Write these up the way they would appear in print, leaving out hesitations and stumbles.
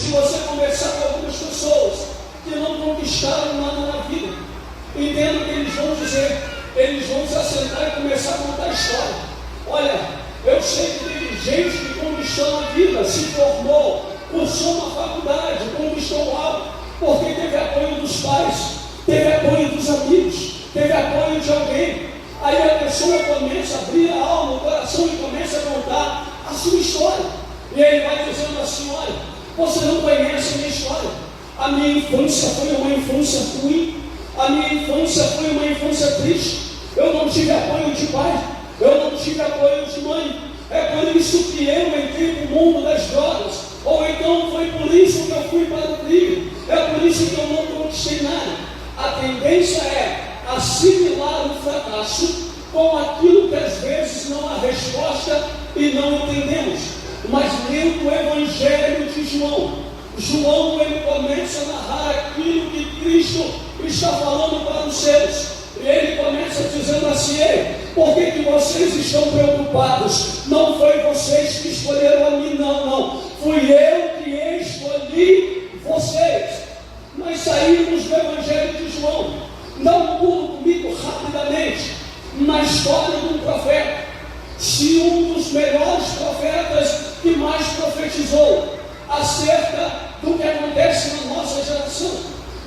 se você conversar com algumas pessoas que não conquistaram nada na vida, entenda o que eles vão dizer. Eles vão se assentar e começar a contar a história. Olha, eu sei que teve gente que conquistou na vida, se formou, cursou uma faculdade, conquistou algo, porque teve apoio dos pais, teve apoio dos amigos, teve apoio de alguém. Aí a pessoa começa a abrir a alma, o coração e começa a contar a sua história. E ele vai dizendo assim: olha, você não conhece a minha história. A minha infância foi uma infância ruim. A minha infância foi uma infância triste. Eu não tive apoio de pai. Eu não tive apoio de mãe. É por isso que eu entrei no mundo das drogas. Ou então foi por isso que eu fui para o crime. É por isso que eu não conquistei nada. A tendência é assimilar o fracasso com aquilo que às vezes não há resposta e não entendemos. Mas lendo o Evangelho de João ele começa a narrar aquilo que Cristo está falando para os seus. E ele começa dizendo assim: ei, por que vocês estão preocupados? Não foi vocês que escolheram a mim, não. Fui eu que escolhi vocês. Nós saímos do Evangelho de João. Dá um pulo comigo rapidamente na história de um profeta. Se um dos melhores profetas que mais profetizou acerca do que acontece na nossa geração,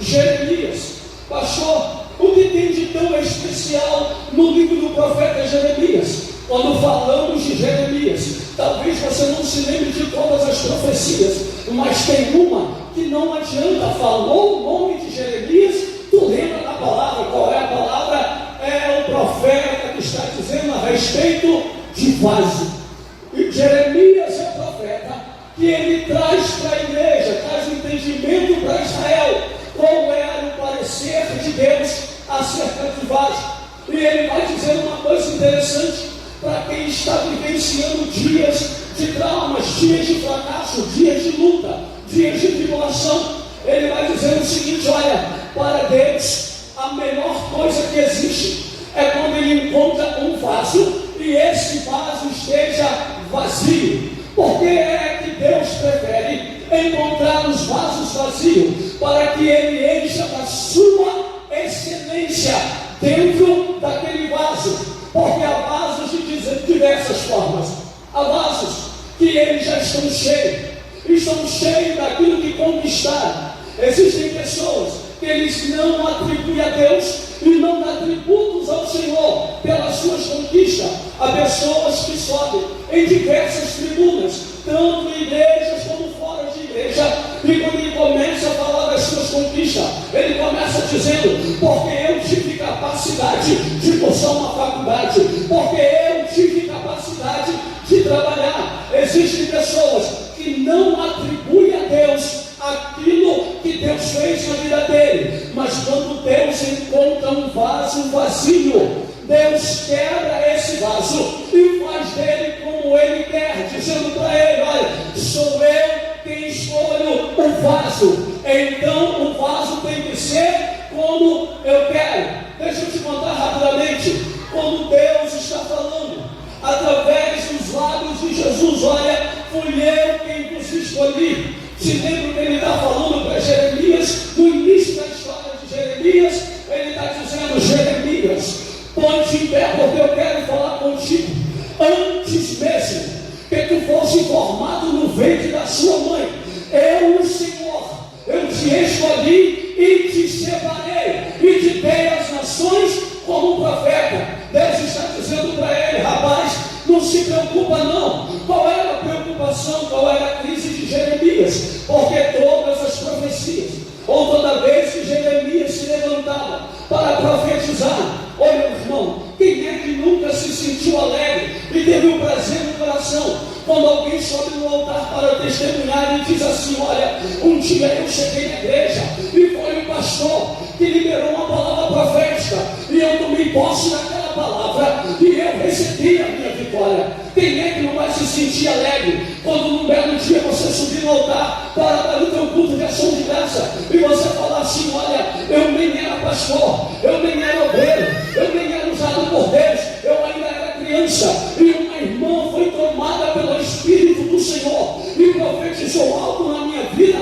Jeremias. Pastor, o que tem de tão especial no livro do profeta Jeremias? Quando falamos de Jeremias, talvez você não se lembre de todas as profecias, mas tem uma que não adianta. Falou o nome de Jeremias, tu lembra da palavra. Qual é a palavra? É o profeta que está dizendo a respeito de vaso. E Jeremias é profeta que ele traz para a igreja, traz o entendimento para Israel, qual era o parecer de Deus acerca de vaso. E ele vai dizer uma coisa interessante para quem está vivenciando dias de traumas, dias de fracasso, dias de luta, dias de tribulação. Ele vai dizer o seguinte: olha, para Deus a melhor coisa que existe é quando ele encontra um vaso e esse vaso esteja vazio. Porque é que Deus prefere encontrar os vasos vazios para que ele encha da sua excelência dentro daquele vaso. Porque há vasos de diversas formas. Há vasos que eles já estão cheios daquilo que conquistaram. Existem pessoas que eles não atribuem a Deus e não dão tributos ao Senhor pelas suas conquistas. Há pessoas que sobem em diversas tribunas, tanto em igrejas como fora de igreja, e quando ele começa a falar das suas conquistas, ele começa dizendo: porque eu tive capacidade de cursar uma faculdade, porque eu tive capacidade de trabalhar. Existem pessoas que não atribuem a Deus aquilo que Deus fez na vida dele, mas quando Deus encontra um vaso vazio, Deus quebra esse vaso e faz dele como ele quer, dizendo para ele: olha, sou eu quem escolho o vaso, então o vaso tem que ser como eu quero. Deixa eu te contar rapidamente, quando Deus está falando através dos lábios de Jesus: olha, fui eu quem vos escolhi. Se lembra que ele está falando para Jeremias, no início da história de Jeremias, ele está dizendo: Jeremias, põe-te em pé, porque eu quero falar contigo. Antes mesmo que tu fosse formado no ventre da sua mãe, eu, o Senhor, eu te escolhi e te separei, e te dei as nações como profeta. Deus está dizendo para ele: rapaz, não se preocupa não. Qual era a preocupação, qual era a crise de Jeremias? Porque todas as profecias, ou toda vez que Jeremias se levantava para profetizar, olha, irmão, quem é que nunca se sentiu alegre e teve um prazer no coração quando alguém sobe no altar para testemunhar e diz assim: olha, um dia eu cheguei na igreja e foi o pastor que liberou uma palavra profética e eu tomei posse daquela palavra e eu recebi a minha vitória. Quem é que não vai se sentir alegre quando num belo dia você subir no altar para dar o teu culto de ação de graça e você falar assim: olha, eu nem era pastor, eu nem era obreiro, eu nem era usado por Deus, eu ainda era criança e uma irmã foi tomada pelo Espírito do Senhor e profetizou algo na minha vida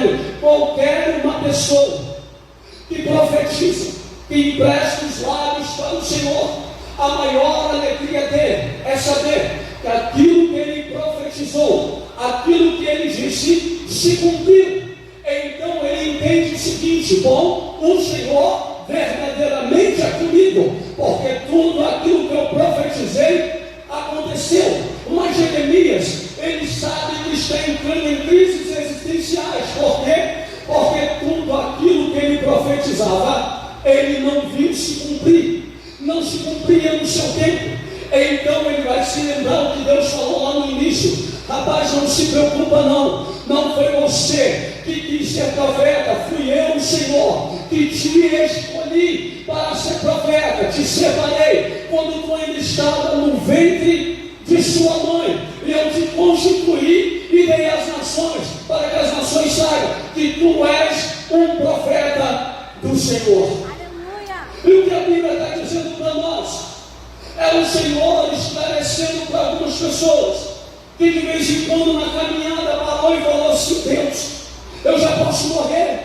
dizendo: qualquer uma pessoa que profetiza, que empresta os lábios para o Senhor, a maior alegria dele é saber que aquilo que ele profetizou, aquilo que ele disse, se cumpriu. Então ele entende o seguinte: bom, o Senhor verdadeiramente é comigo, porque tudo aquilo que eu profetizei aconteceu. Mas Jeremias, ele sabe que está entrando em crises existenciais. Por quê? Porque tudo aquilo que ele profetizava, ele não viu se cumprir, não se cumpria no seu tempo. Então ele vai se lembrar o que Deus falou lá no início: rapaz, não se preocupa não foi você que quis ser profeta, fui eu, o Senhor, que te escolhi para ser profeta, te separei quando tu ainda estava no ventre de sua mãe, e eu te constituí e dei às nações, para que as nações saibam que tu és um profeta do Senhor. Aleluia. E o que a Bíblia está dizendo para nós é o Senhor esclarecendo para algumas pessoas que de vez em quando na caminhada parou e falou assim: Deus, eu já posso morrer,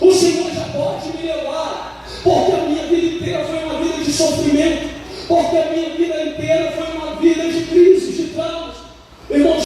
o Senhor já pode me levar, porque a minha vida inteira foi uma vida de sofrimento, porque a minha vida inteira foi uma vida de crise, de traumas. Irmãos,